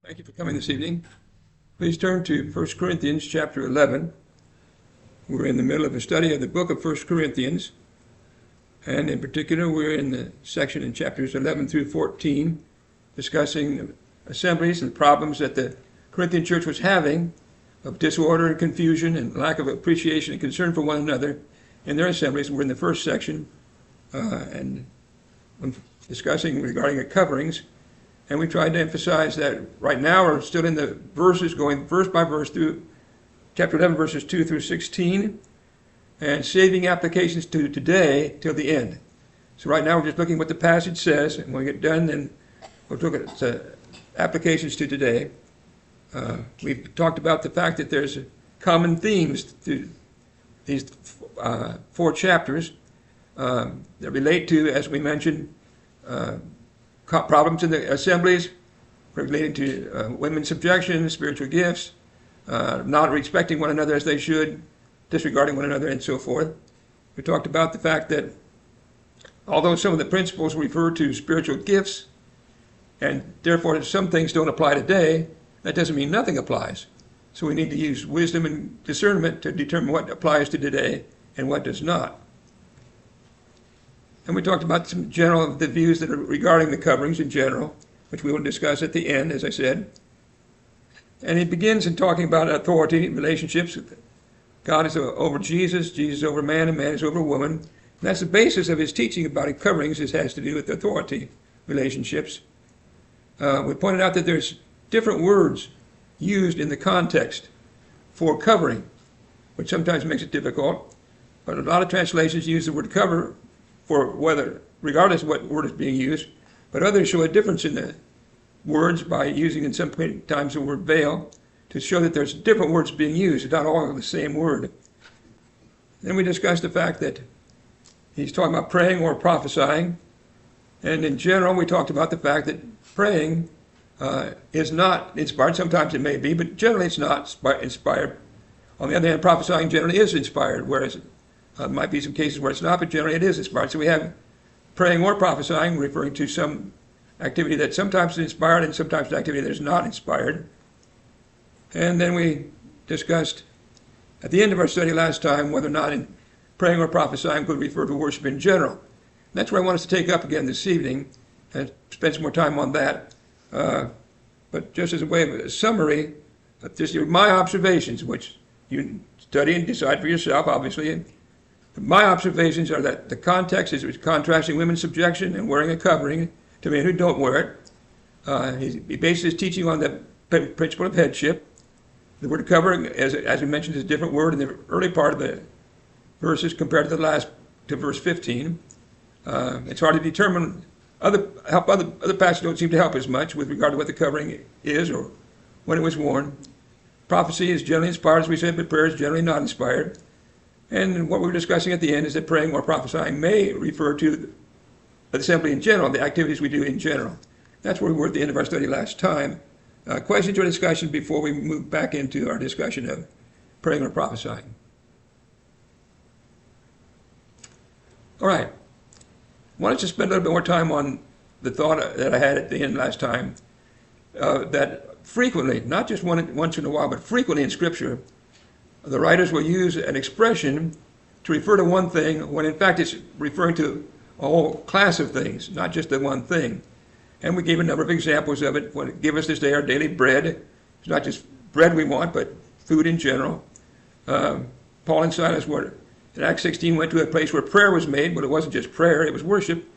Thank you for coming this evening. Please turn to 1 Corinthians chapter 11. We're in the middle of a study of the book of 1 Corinthians, and in particular we're in the section in chapters 11 through 14 discussing assemblies and problems that the Corinthian church was having of disorder and confusion and lack of appreciation and concern for one another in their assemblies. We're in the first section and discussing regarding the coverings. And we tried to emphasize that right now we're still in the verses, going verse by verse through chapter 11, verses 2 through 16, and saving applications to today till the end. So right now we're just looking at what the passage says, and when we get done, then we'll look at applications to today. We've talked about the fact that there's common themes to these four chapters that relate to, as we mentioned, problems in the assemblies relating to women's subjection, spiritual gifts, not respecting one another as they should, disregarding one another, and so forth. We talked about the fact that although some of the principles refer to spiritual gifts, and therefore some things don't apply today, that doesn't mean nothing applies. So we need to use wisdom and discernment to determine what applies to today and what does not. And we talked about some general the views that are regarding the coverings in general, which we will discuss at the end, as I said. And he begins in talking about authority relationships. God is over Jesus, Jesus is over man, and man is over woman. And that's the basis of his teaching about coverings. It has to do with authority relationships. We pointed out that there's different words used in the context for covering, which sometimes makes it difficult. But a lot of translations use the word cover for whether, regardless of what word is being used, but others show a difference in the words by using in some times the word veil to show that there's different words being used. It's not all the same word. Then we discussed the fact that he's talking about praying or prophesying, and in general we talked about the fact that praying is not inspired. Sometimes it may be, but generally it's not inspired. On the other hand, prophesying generally is inspired, whereas there might be some cases where it's not, but generally it is inspired. So we have praying or prophesying, referring to some activity that sometimes is inspired and sometimes an activity that is not inspired. And then we discussed at the end of our study last time whether or not praying or prophesying could refer to worship in general. And that's what I want us to take up again this evening and spend some more time on that. But just as a way of a summary, just my observations, which you study and decide for yourself, obviously. My observations are that the context is contrasting women's subjection and wearing a covering to men who don't wear it. He bases his teaching on the principle of headship. The word covering, as we mentioned, is a different word in the early part of the verses compared to to verse 15. It's hard to determine. Other passages don't seem to help as much with regard to what the covering is or when it was worn. Prophecy is generally inspired, as we said, but prayer is generally not inspired. And what we were discussing at the end is that praying or prophesying may refer to the assembly in general, the activities we do in general. That's where we were at the end of our study last time. Questions or discussion before we move back into our discussion of praying or prophesying? All right. I wanted to spend a little bit more time on the thought that I had at the end last time, that frequently, not just once in a while, but frequently in Scripture, the writers will use an expression to refer to one thing when in fact it's referring to a whole class of things, not just the one thing. And we gave a number of examples of it. When it give us this day our daily bread, it's not just bread we want, but food in general. Paul and Silas were, in Acts 16, went to a place where prayer was made, but it wasn't just prayer, it was worship.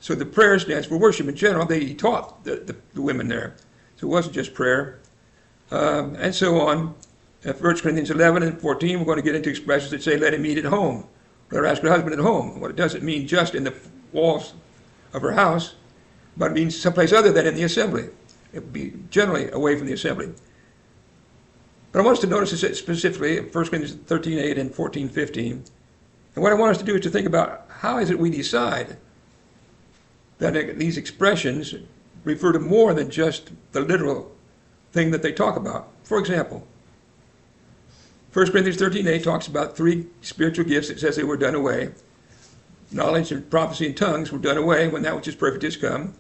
So the prayer stands for worship in general. He taught the women there. So it wasn't just prayer. And so on. 1 Corinthians 11 and 14, we're going to get into expressions that say, let him eat at home. Let her ask her husband at home. Well, it doesn't mean just in the walls of her house, but it means someplace other than in the assembly. It would be generally away from the assembly. But I want us to notice this specifically in 1 Corinthians 13:8 and 14:15. And what I want us to do is to think about how is it we decide that these expressions refer to more than just the literal thing that they talk about. For example, 1 Corinthians 13:8 talks about three spiritual gifts. It says they were done away. Knowledge and prophecy and tongues were done away when that which is perfect is come.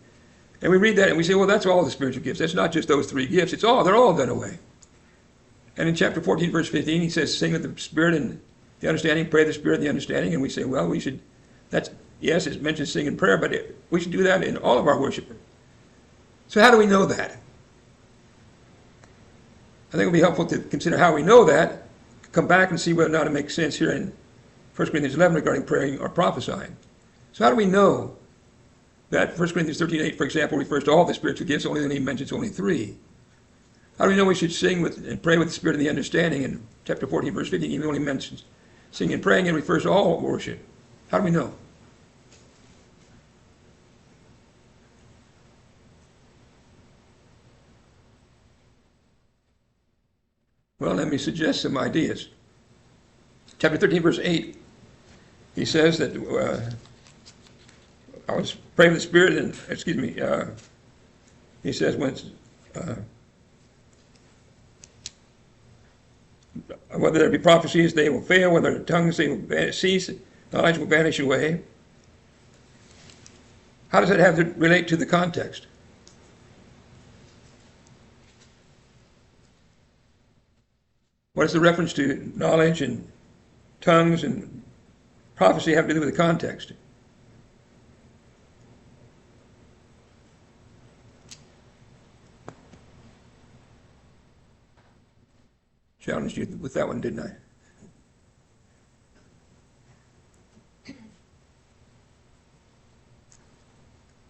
And we read that and we say, well, that's all the spiritual gifts. That's not just those three gifts. They're all done away. And in chapter 14, verse 15, he says, sing with the Spirit and the understanding, pray the Spirit and the understanding. And we say, well, yes, it mentions sing and prayer, but we should do that in all of our worship. So how do we know that? I think it would be helpful to consider how we know that, come back and see whether or not it makes sense here in 1 Corinthians 11 regarding praying or prophesying. So how do we know that 1 Corinthians 13:8, for example, refers to all the spiritual gifts, only then he mentions only three? How do we know we should sing with and pray with the Spirit and the understanding? In chapter 14, verse 15, he only mentions singing and praying and refers to all worship. How do we know? Well, let me suggest some ideas. Chapter 13, verse 8, he says that I was praying with the Spirit, and, he says, whether there be prophecies, they will fail, whether tongues, they will cease, knowledge will vanish away. How does that have to relate to the context? What does the reference to knowledge and tongues and prophecy have to do with the context? Challenged you with that one, didn't I?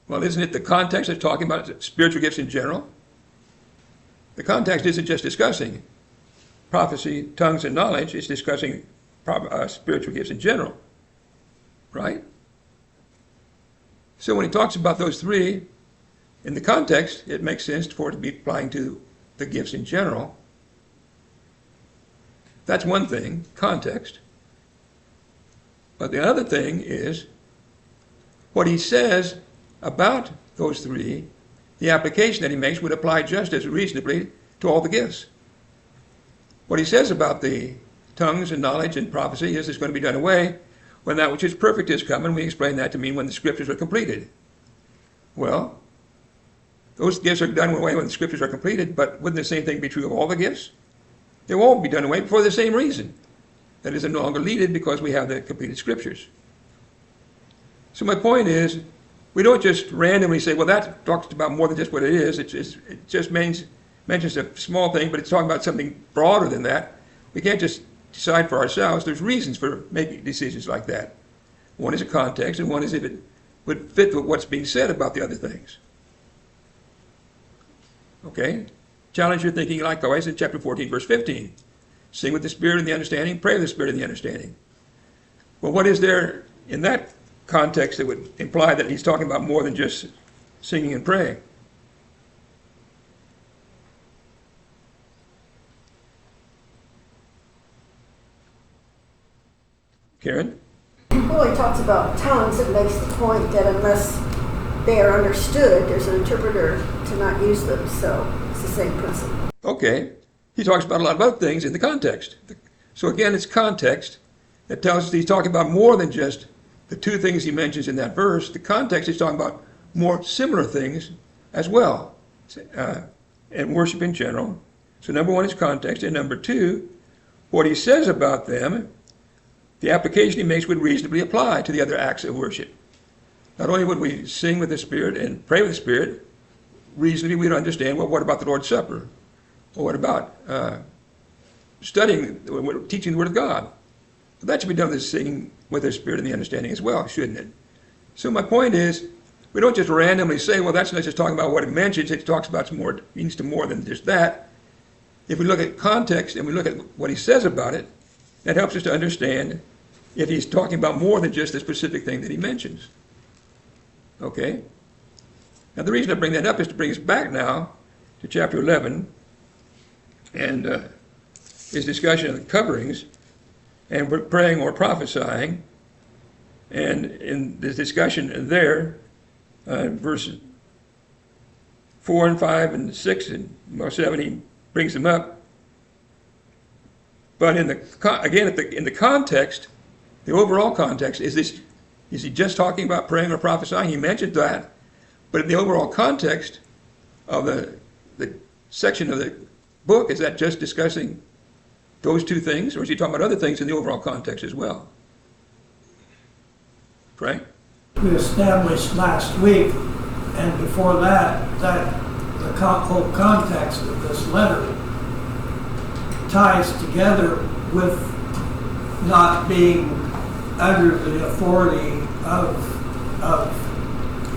Well, isn't it the context that's talking about spiritual gifts in general? The context isn't just discussing prophecy, tongues, and knowledge. It's discussing spiritual gifts in general, right? So when he talks about those three, in the context, it makes sense for it to be applying to the gifts in general. That's one thing, context. But the other thing is what he says about those three, the application that he makes would apply just as reasonably to all the gifts. What he says about the tongues and knowledge and prophecy is it's going to be done away when that which is perfect is come, and we explain that to mean when the scriptures are completed. Well, those gifts are done away when the scriptures are completed, but wouldn't the same thing be true of all the gifts? They will all be done away for the same reason. That is, they're no longer needed because we have the completed scriptures. So my point is, we don't just randomly say, well, that talks about more than just what it is. It just mentions a small thing, but it's talking about something broader than that. We can't just decide for ourselves. There's reasons for making decisions like that. One is a context, and one is if it would fit with what's being said about the other things. Okay? Challenge your thinking likewise in chapter 14, verse 15. Sing with the Spirit and the understanding, pray with the Spirit and the understanding. Well, what is there in that context that would imply that he's talking about more than just singing and praying? Karen? Well, he talks about tongues and makes the point that unless they are understood, there's an interpreter to not use them. So it's the same principle. Okay. He talks about a lot of other things in the context. So again, it's context that tells us he's talking about more than just the two things he mentions in that verse. The context is talking about more similar things as well, and worship in general. So number one is context, and number two, what he says about them, the application he makes would reasonably apply to the other acts of worship. Not only would we sing with the Spirit and pray with the Spirit, reasonably we'd understand, well, what about the Lord's Supper? Or what about studying, teaching the Word of God? Well, that should be done with singing with the Spirit and the understanding as well, shouldn't it? So my point is, we don't just randomly say, well, that's not just talking about what it mentions, it talks about some more, it means to more than just that. If we look at context and we look at what he says about it, that helps us to understand if he's talking about more than just the specific thing that he mentions. Okay? Now the reason I bring that up is to bring us back now to chapter 11 and his discussion of the coverings and praying or prophesying. And in the discussion there, verses 4 and 5 and 6 and 7, he brings them up. But in the context, the overall context is this: is he just talking about praying or prophesying? He mentioned that, But in the overall context of the section of the book, is that just discussing those two things, or is he talking about other things in the overall context as well? Frank? We established last week, and before that the whole context of this letter ties together with not being under the authority of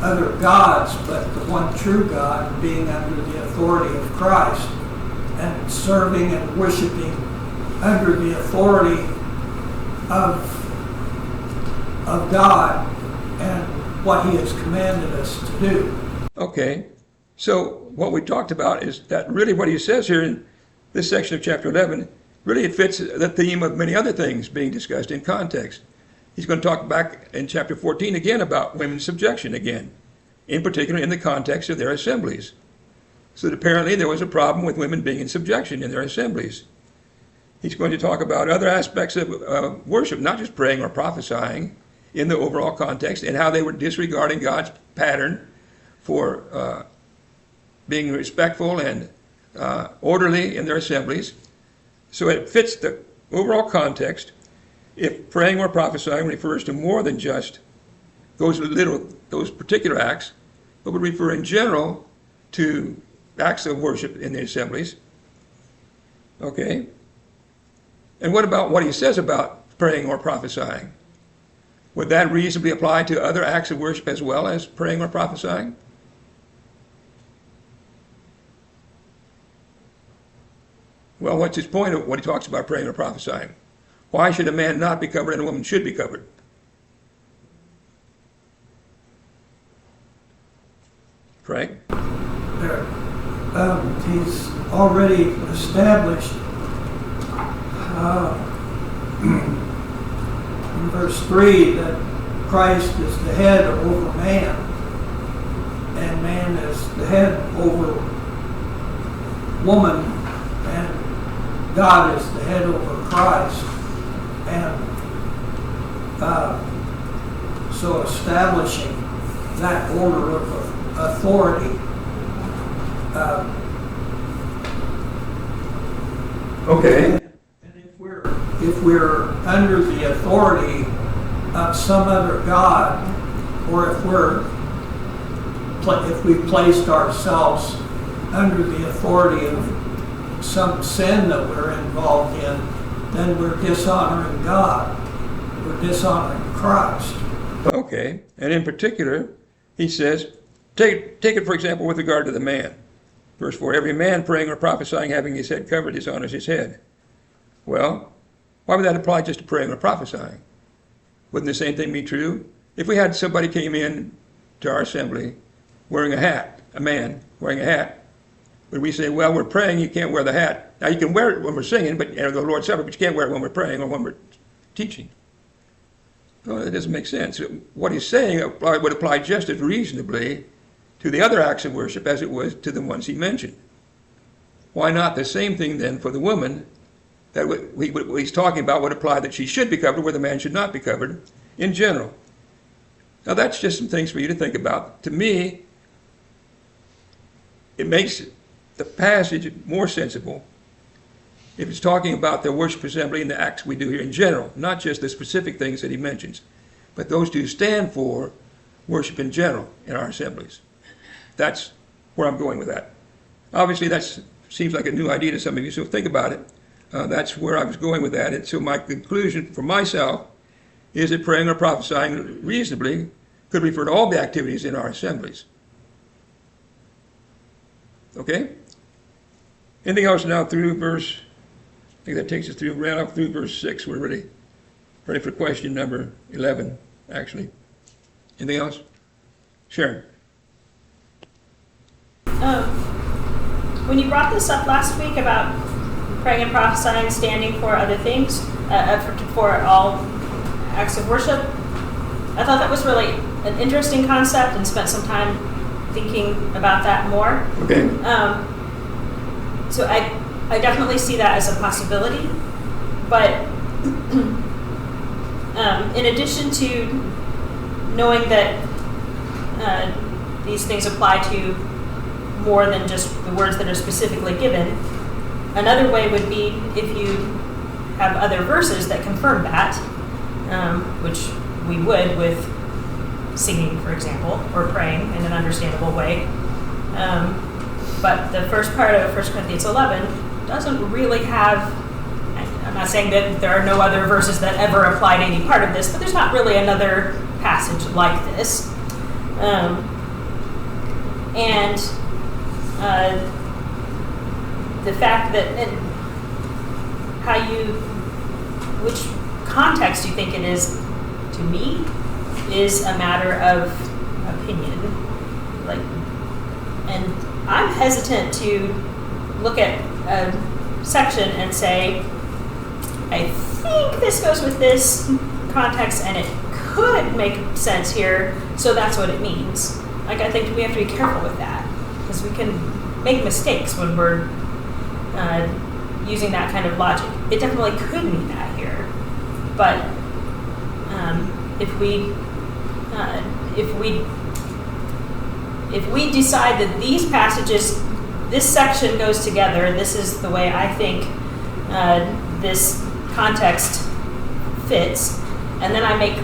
other gods, but the one true God, being under the authority of Christ, and serving and worshiping under the authority of God and what he has commanded us to do. Okay, so what we talked about is that really what he says here in this section of chapter 11, really it fits the theme of many other things being discussed in context. He's going to talk back in chapter 14 again about women's subjection again, in particular in the context of their assemblies. So that apparently there was a problem with women being in subjection in their assemblies. He's going to talk about other aspects of worship, not just praying or prophesying, in the overall context, and how they were disregarding God's pattern for being respectful and orderly in their assemblies. So it fits the overall context. If praying or prophesying refers to more than just those particular acts, but would refer in general to acts of worship in the assemblies. Okay? And what about what he says about praying or prophesying? Would that reasonably apply to other acts of worship as well as praying or prophesying? Well, what's his point of what he talks about praying or prophesying? Why should a man not be covered and a woman should be covered? Frank? He's already established in verse 3 that Christ is the head over man, and man is the head over woman, and God is the head over Christ. And so establishing that order of authority. Okay. And if we're under the authority of some other God, or if we placed ourselves under the authority of some sin that we're involved in, then we're dishonoring God. We're dishonoring Christ. Okay. And in particular, he says, take it for example with regard to the man. Verse 4, every man praying or prophesying having his head covered dishonors his head. Well, why would that apply just to praying or prophesying? Wouldn't the same thing be true? If we had somebody came in to our assembly wearing a hat, a man wearing a hat, would we say, well, we're praying, you can't wear the hat. Now, you can wear it when we're singing, but the Lord's Supper, but you can't wear it when we're praying or when we're teaching. Well, that doesn't make sense. What he's saying would apply just as reasonably to the other acts of worship as it was to the ones he mentioned. Why not the same thing then for the woman that what he's talking about would apply that she should be covered where the man should not be covered in general? Now that's just some things for you to think about. To me, it makes the passage more sensible if it's talking about the worship assembly and the acts we do here in general, not just the specific things that he mentions, but those two stand for worship in general in our assemblies. That's where I'm going with that. Obviously, that seems like a new idea to some of you, so think about it. That's where I was going with that. And so my conclusion for myself is that praying or prophesying reasonably could refer to all the activities in our assemblies. Okay? Anything else now through verse, I think that takes us through, right up through verse 6. We're ready for question number 11, actually. Anything else? Sharon? When you brought this up last week about praying and prophesying standing for other things, for all acts of worship, I thought that was really an interesting concept and spent some time thinking about that more. Okay. So I definitely see that as a possibility, but in addition to knowing that these things apply to more than just the words that are specifically given. Another way would be if you have other verses that confirm that, which we would with singing, for example, or praying in an understandable way. But the first part of 1 Corinthians 11 doesn't really have, I'm not saying that there are no other verses that ever apply to any part of this, but there's not really another passage like this. The fact that which context you think it is, to me, is a matter of opinion. And I'm hesitant to look at a section and say, I think this goes with this context and it could make sense here, so that's what it means. I think we have to be careful with that, because we can make mistakes when we're using that kind of logic. It definitely could mean that here, but if we decide that these passages, this section goes together, this is the way I think this context fits, and then I make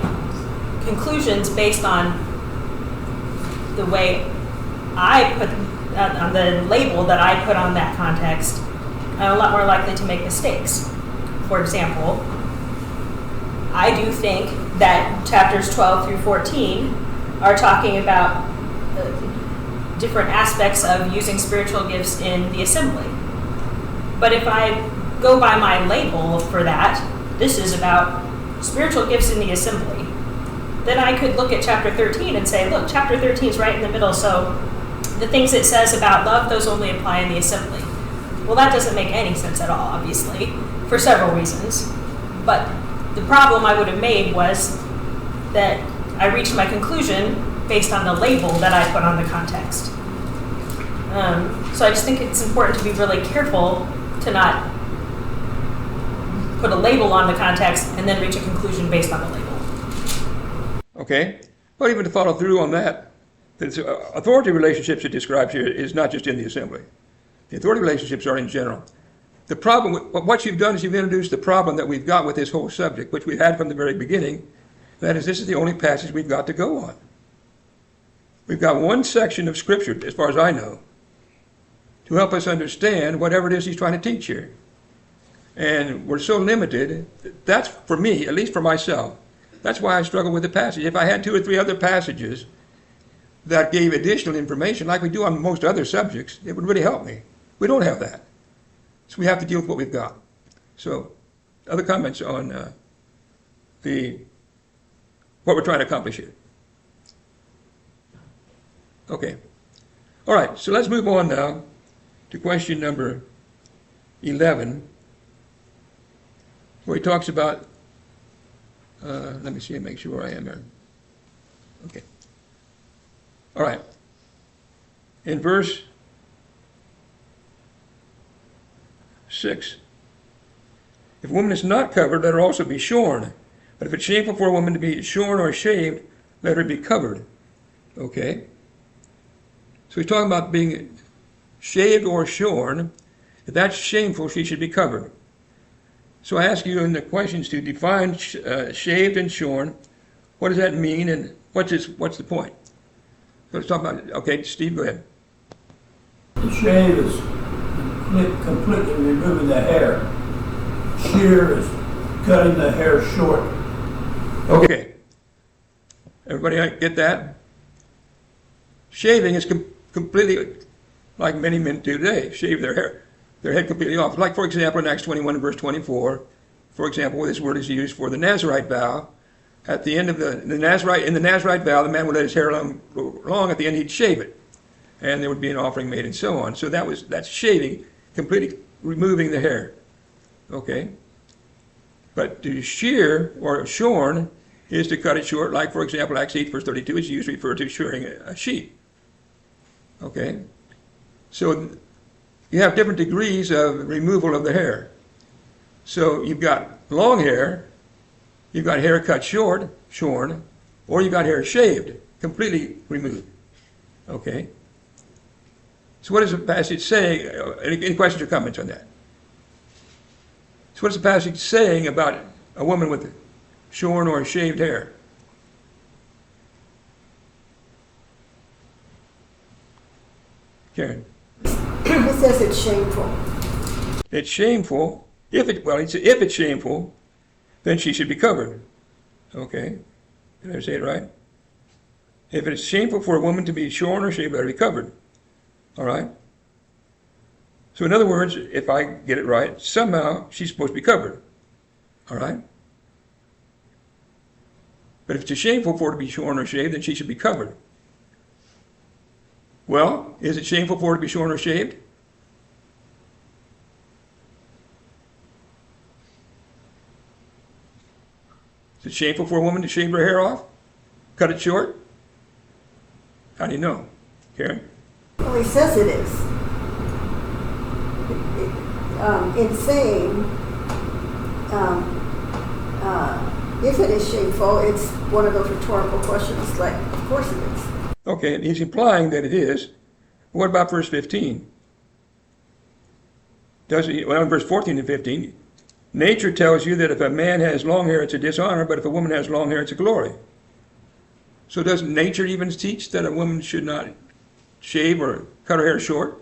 conclusions based on the way I put on the label that I put on that context, I'm a lot more likely to make mistakes. For example, I do think that chapters 12 through 14 are talking about different aspects of using spiritual gifts in the assembly. But if I go by my label for that, this is about spiritual gifts in the assembly, then I could look at chapter 13 and say, look, chapter 13 is right in the middle, so the things it says about love, those only apply in the assembly. Well, that doesn't make any sense at all, obviously, for several reasons. But the problem I would have made was that I reached my conclusion based on the label that I put on the context. So I just think it's important to be really careful to not put a label on the context and then reach a conclusion based on the label. Okay? Well, even to follow through on that, the authority relationships it describes here is not just in the assembly. The authority relationships are in general. The problem, what you've done is you've introduced the problem that we've got with this whole subject, which we had from the very beginning. That is, this is the only passage we've got to go on. We've got one section of Scripture, as far as I know, to help us understand whatever it is he's trying to teach here. And we're so limited, that's for me, at least for myself, that's why I struggle with the passage. If I had 2 or 3 other passages that gave additional information, like we do on most other subjects, it would really help me. We don't have that. So we have to deal with what we've got. So, other comments on what we're trying to accomplish here? Okay. All right, so let's move on now to question number 11, where he talks about, let me see and make sure I am here. Okay. All right. In verse 6, if a woman is not covered, let her also be shorn. But if it's shameful for a woman to be shorn or shaved, let her be covered. Okay? So he's talking about being shaved or shorn. If that's shameful, she should be covered. So I ask you in the questions to define shaved and shorn. What does that mean, and what's the point? So let's talk about, okay, Steve, go ahead. The shave is completely removing the hair. Shear is cutting the hair short. Okay. Everybody get that? Shaving is completely like many men do today. Shave their head completely off. Like, for example, in Acts 21 and verse 24, for example, where this word is used for the Nazarite vow. At the end of the Nazarite vow, the man would let his hair long. At the end, he'd shave it, and there would be an offering made, and so on. So that's shaving, completely removing the hair. Okay. But to shear or shorn is to cut it short. Like, for example, Acts 8 verse 32 is usually referred to shearing a sheep. Okay. So you have different degrees of removal of the hair. So you've got long hair, you've got hair cut short, shorn, or you've got hair shaved, completely removed. Okay. So what does the passage say? Any questions or comments on that? So what is the passage saying about a woman with shorn or shaved hair? Karen? It says it's shameful. It's shameful. If it's shameful, then she should be covered. Okay. Did I say it right? If it's shameful for a woman to be shorn or shaved, let her be covered. All right? So in other words, if I get it right, somehow she's supposed to be covered. All right? But if it's shameful for her to be shorn or shaved, then she should be covered. Well, is it shameful for her to be shorn or shaved? Is it shameful for a woman to shave her hair off? Cut it short? How do you know? Karen? Well, he says it is. In saying, if it is shameful, it's one of those rhetorical questions like, of course it is. Okay, he's implying that it is. What about verse 15? In verse 14 and 15, nature tells you that if a man has long hair, it's a dishonor, but if a woman has long hair, it's a glory. So doesn't nature even teach that a woman should not shave or cut her hair short?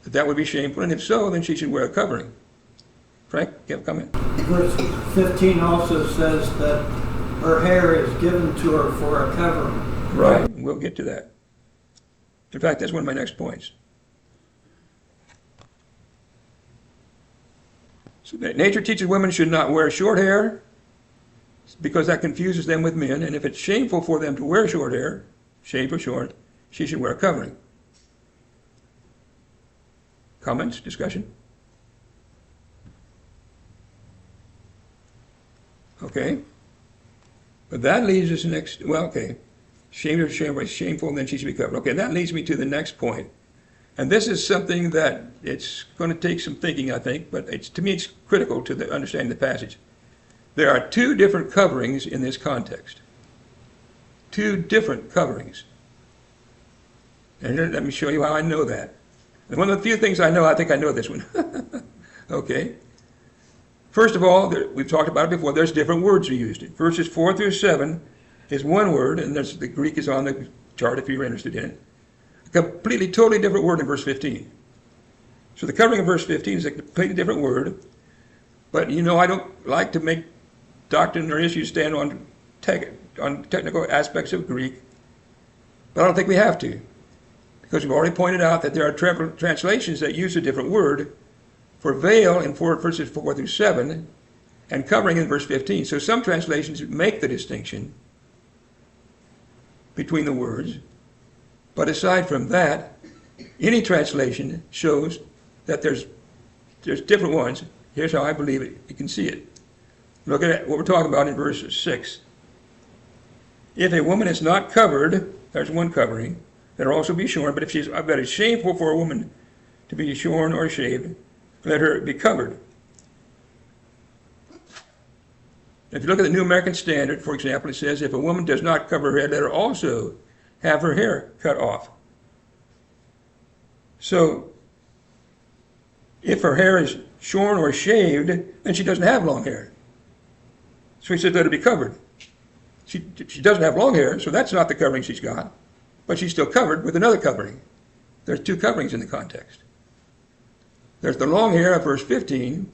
That would be shameful, and if so, then she should wear a covering. Frank, you have a comment? Verse 15 also says that her hair is given to her for a covering. Right, we'll get to that. In fact, that's one of my next points. So nature teaches women should not wear short hair because that confuses them with men, and if it's shameful for them to wear short hair, shaved or short, she should wear a covering. Comments, discussion? Okay. But that leads us next, well, okay. Shameful, shameful, then she should be covered. Okay, that leads me to the next point. And this is something that it's going to take some thinking, I think, but to me it's critical to understanding the passage. There are two different coverings in this context. Two different coverings. And let me show you how I know that. And one of the few things I know, I think I know this one. Okay. First of all, we've talked about it before, there's different words used. Verses 4 through 7 is one word, and the Greek is on the chart if you're interested in it. A completely, totally different word in verse 15. So the covering of verse 15 is a completely different word, but you know I don't like to make doctrine or issues stand on technical aspects of Greek, but I don't think we have to, because we've already pointed out that there are translations that use a different word for veil in verses 4 through 7 and covering in verse 15. So some translations make the distinction between the words, but aside from that, any translation shows that there's different ones. Here's how I believe it. You can see it. Look at what we're talking about in verse 6. If a woman is not covered, there's one covering, let her also be shorn, but if it's shameful for a woman to be shorn or shaved, let her be covered. If you look at the New American Standard, for example, it says, if a woman does not cover her head, let her also have her hair cut off. So, if her hair is shorn or shaved, then she doesn't have long hair. So he said, let her be covered. She doesn't have long hair, so that's not the covering she's got, but she's still covered with another covering. There's two coverings in the context. There's the long hair of verse 15,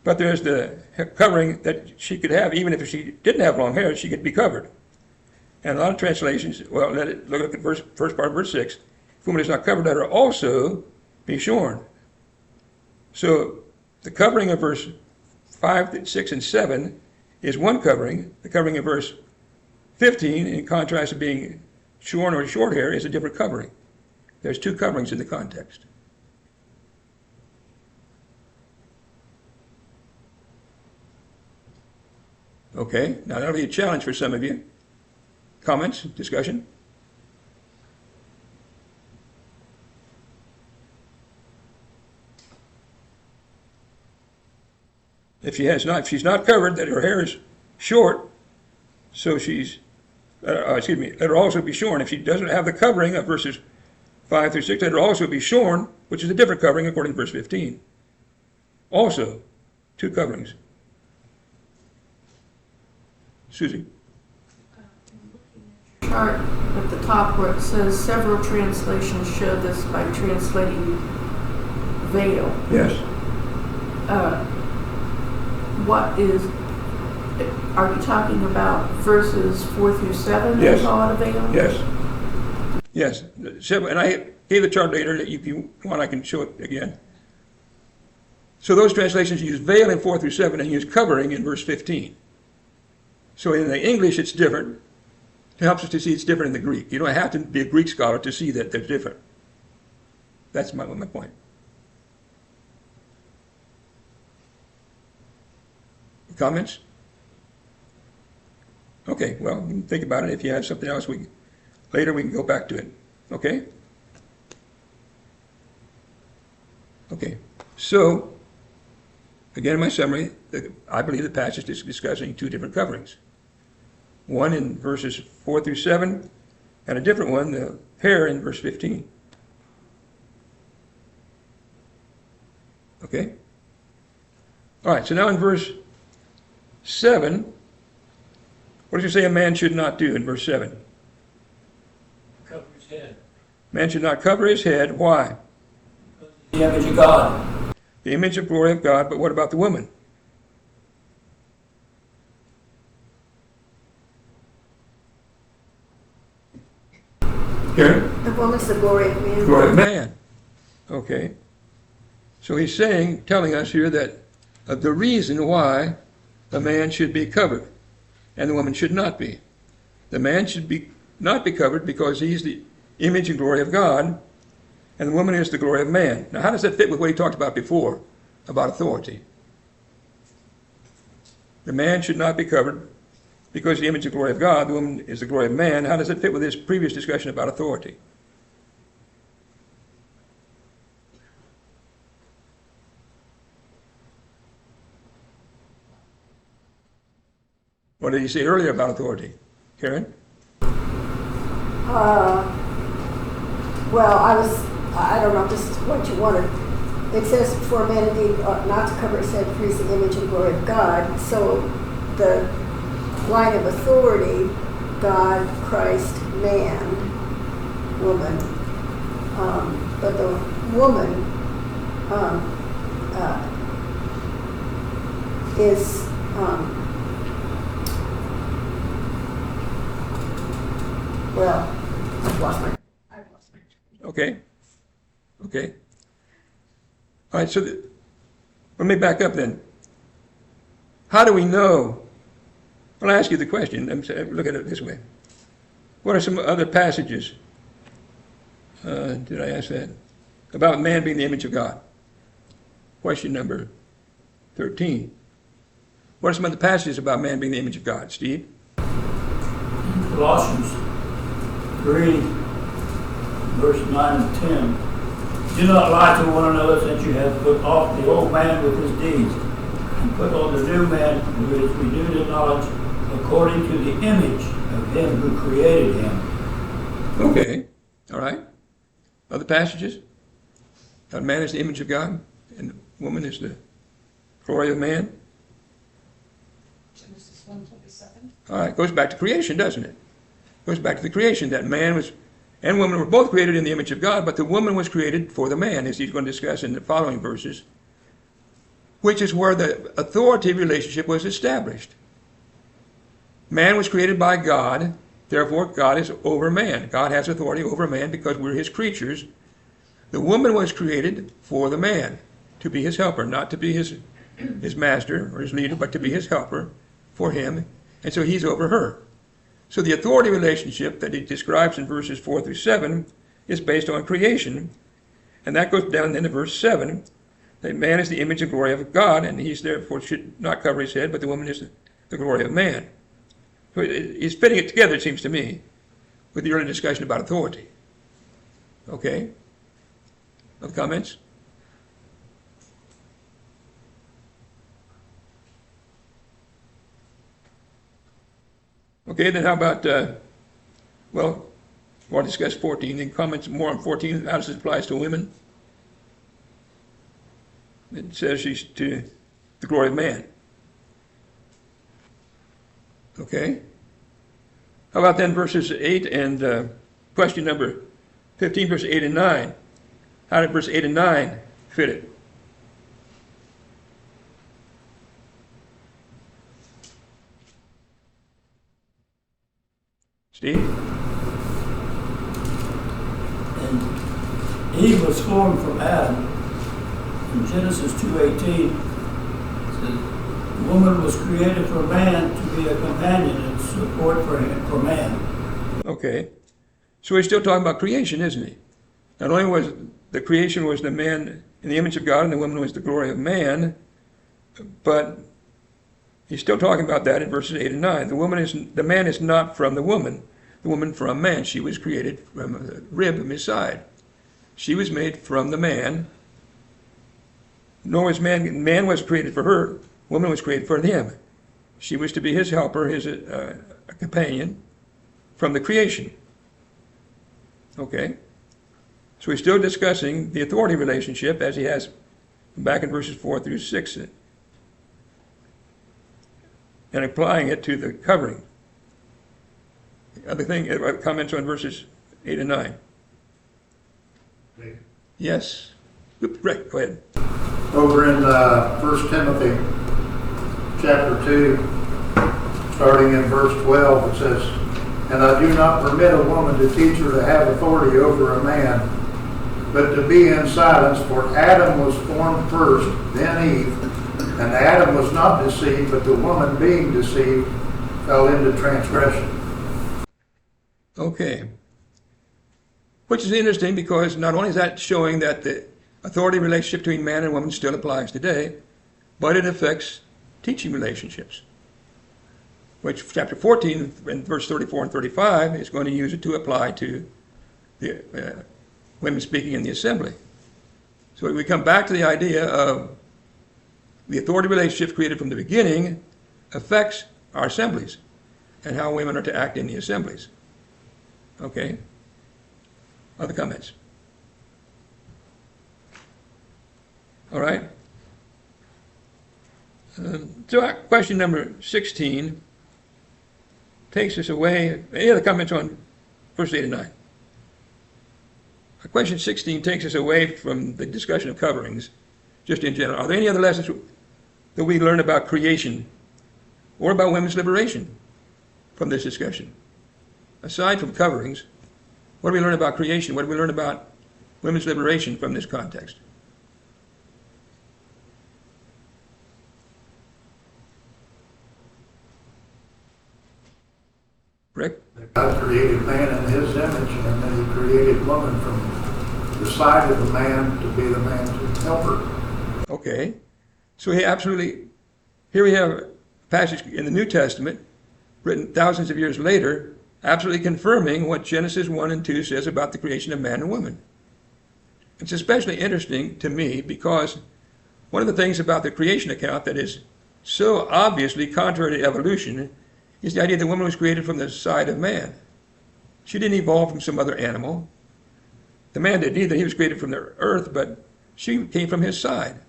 but there's the covering that she could have, even if she didn't have long hair, she could be covered. And a lot of translations, well, look at first part of verse 6. If a woman is not covered, let her also be shorn. So the covering of verse 5, 6, and 7 is one covering. The covering of verse 15, in contrast to being shorn or short hair, is a different covering. There's two coverings in the context. Okay, now that'll be a challenge for some of you. Comments, discussion? If she's not covered, that her hair is short, so she's let her also be shorn. If she doesn't have the covering of verses 5 through 6, let her also be shorn, which is a different covering according to verse 15. Also, two coverings. Susie? Chart at the top where it says several translations show this by translating veil. Yes. Are you talking about verses 4 through 7 Yes. that call it a veil? Yes. Yes. And I gave the chart later. If you want, I can show it again. So those translations use veil in 4 through 7 and use covering in verse 15. So in the English, it's different. It helps us to see it's different in the Greek. You don't have to be a Greek scholar to see that they're different. That's my point. Comments? Okay, well, you can think about it. If you have something else, later we can go back to it. Okay? Okay, so, again in my summary, I believe the passage is discussing two different coverings. One in verses 4 through 7, and a different one, the hair, in verse 15. Okay? All right, so now in verse 7, what does it say a man should not do in verse 7? Cover his head. Man should not cover his head. Why? The image of God. The image of glory of God, but what about the woman? Karen? The woman's the glory of man. Glory of man. Okay. So he's telling us here that the reason why a man should be covered and the woman should not be. The man should not be covered because he's the image and glory of God, and the woman is the glory of man. Now, how does that fit with what he talked about before, about authority? The man should not be covered because the image and glory of God, the woman is the glory of man. How does it fit with this previous discussion about authority? What did he say earlier about authority? Karen? Well, I don't know if this is what you wanted. It says, for a man indeed ought not to cover his head, for he is the image and glory of God. So the line of authority, God, Christ, man, woman. But the woman is well, I've lost my. Okay. Okay. All right, so let me back up then. How do we know? Well, I'll ask you the question. Look at it this way. What are some other passages? Did I ask that? About man being the image of God. Question number 13. What are some other passages about man being the image of God? Steve? Colossians 3, verse 9 and 10. Do not lie to one another, since you have put off the old man with his deeds, and put on the new man who is renewed in knowledge according to the image of him who created him. Okay. All right. Other passages? God, man is the image of God, and woman is the glory of man. Genesis 1:27. All right. Goes back to creation, doesn't it? Goes back to the creation, that man and woman were both created in the image of God, but the woman was created for the man, as he's going to discuss in the following verses, which is where the authority relationship was established. Man was created by God, therefore God is over man. God has authority over man because we're his creatures. The woman was created for the man, to be his helper, not to be his master or his leader, but to be his helper for him, and so he's over her. So the authority relationship that he describes in verses 4 through 7 is based on creation, and that goes down into verse 7, that man is the image and glory of God, and he's therefore should not cover his head, but the woman is the glory of man. So he's fitting it together, it seems to me, with the earlier discussion about authority. Okay? Other comments? Okay, then how about Well, we'll discuss 14, then comments more on 14, how this applies to women. It says she's to the glory of man. Okay? How about then verses 8 and question number 15, verse 8 and 9? How did verse 8 and 9 fit it? Steve? And Eve was formed from Adam. In Genesis 2:18, it says, woman was created for man to be a companion and support for man. Okay. So he's still talking about creation, isn't he? Not only was the creation was the man in the image of God and the woman was the glory of man, but he's still talking about that in verses 8 and 9. The man is not from the woman from man. She was created from a rib of his side. She was made from the man. Nor was man was created for her. Woman was created for him. She was to be his helper, his companion from the creation. Okay? So he's still discussing the authority relationship as he has back in verses 4 through 6 and applying it to the covering. The other thing, comments on verses 8 and 9. Yes. Rick, go ahead. Over in 1 Timothy chapter 2, starting in verse 12, it says, and I do not permit a woman to teach her to have authority over a man, but to be in silence, for Adam was formed first, then Eve, and Adam was not deceived, but the woman being deceived fell into transgression. Okay. Which is interesting because not only is that showing that the authority relationship between man and woman still applies today, but it affects teaching relationships, which chapter 14 in verse 34 and 35 is going to use it to apply to the women speaking in the assembly. So we come back to the idea of the authority relationship created from the beginning affects our assemblies and how women are to act in the assemblies. Okay? Other comments? All right. So question number 16 takes us away. Any other comments on verse 8 and 9? Question 16 takes us away from the discussion of coverings, just in general. Are there any other lessons that we learn about creation or about women's liberation from this discussion? Aside from coverings, what do we learn about creation? What do we learn about women's liberation from this context? Rick? God created man in his image, and then he created woman from the side of the man to be the man's helper. Okay. So here we have a passage in the New Testament, written thousands of years later, absolutely confirming what Genesis 1 and 2 says about the creation of man and woman. It's especially interesting to me because one of the things about the creation account that is so obviously contrary to evolution is the idea that woman was created from the side of man. She didn't evolve from some other animal. The man didn't either. He was created from the earth, but she came from his side.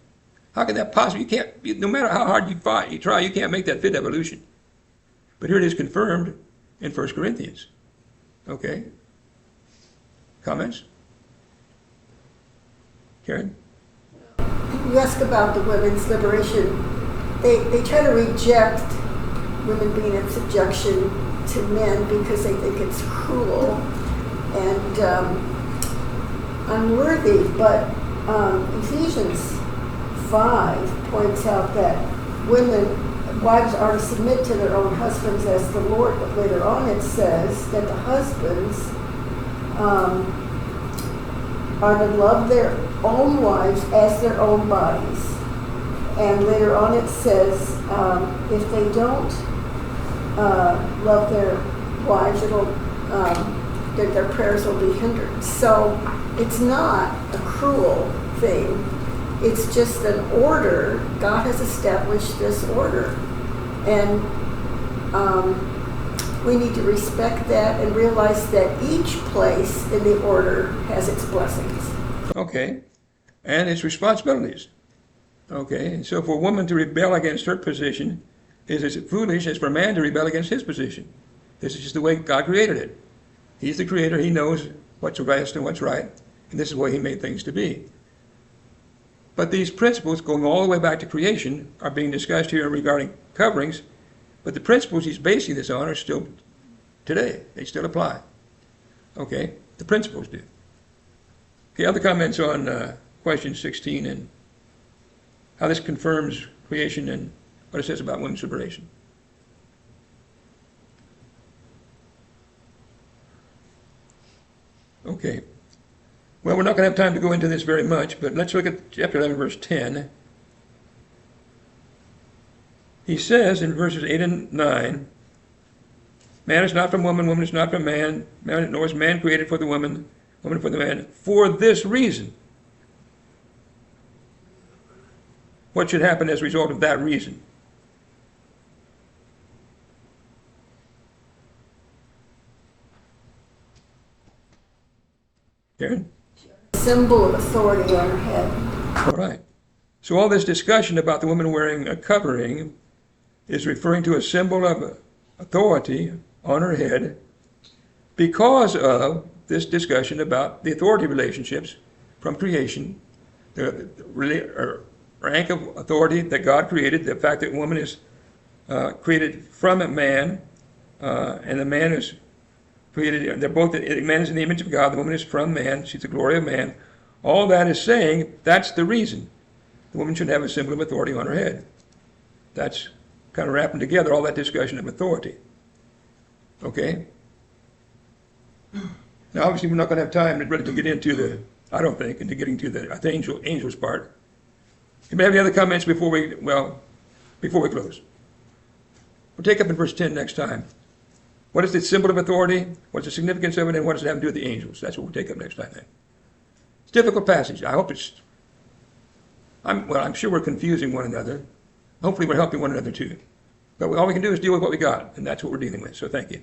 How can that possibly? No matter how hard you try, you can't make that fit evolution. But here it is confirmed in 1 Corinthians. Okay? Comments? Karen? You ask about the women's liberation. They try to reject women being in subjection to men because they think it's cruel and unworthy. But Ephesians 5 points out that wives are to submit to their own husbands as the Lord. But later on it says that the husbands are to love their own wives as their own bodies. And later on it says if they don't love their wives, their prayers will be hindered. So it's not a cruel thing. It's just an order. God has established this order. And we need to respect that and realize that each place in the order has its blessings. Okay. And its responsibilities. Okay. And so for a woman to rebel against her position is as foolish as for a man to rebel against his position. This is just the way God created it. He's the creator. He knows what's best and what's right. And this is the way he made things to be. But these principles, going all the way back to creation, are being discussed here regarding coverings. But the principles he's basing this on are still today. They still apply. Okay? The principles do. Okay, other comments on question 16 and how this confirms creation and what it says about women's liberation. Okay. Well, we're not going to have time to go into this very much, but let's look at chapter 11, verse 10. He says in verses 8 and 9, man is not from woman, woman is not from man, nor is man created for the woman, woman for the man, for this reason. What should happen as a result of that reason? Karen? Symbol of authority on her head. All right. So all this discussion about the woman wearing a covering is referring to a symbol of authority on her head because of this discussion about the authority relationships from creation, the rank of authority that God created, the fact that woman is created from a man, and the man is created, they're both, man is in the image of God, the woman is from man, she's the glory of man. All that is saying that's the reason the woman should have a symbol of authority on her head. That's kind of wrapping together all that discussion of authority. Okay? Now, obviously, we're not going to have time really to get into the, I don't think, into getting to the angels part. You may have any other comments before we close? We'll take up in verse 10 next time. What is the symbol of authority? What's the significance of it? And what does it have to do with the angels? That's what we'll take up next time then. It's a difficult passage. I hope it's, I'm sure we're confusing one another. Hopefully we're helping one another too. But all we can do is deal with what we got, and that's what we're dealing with. So thank you.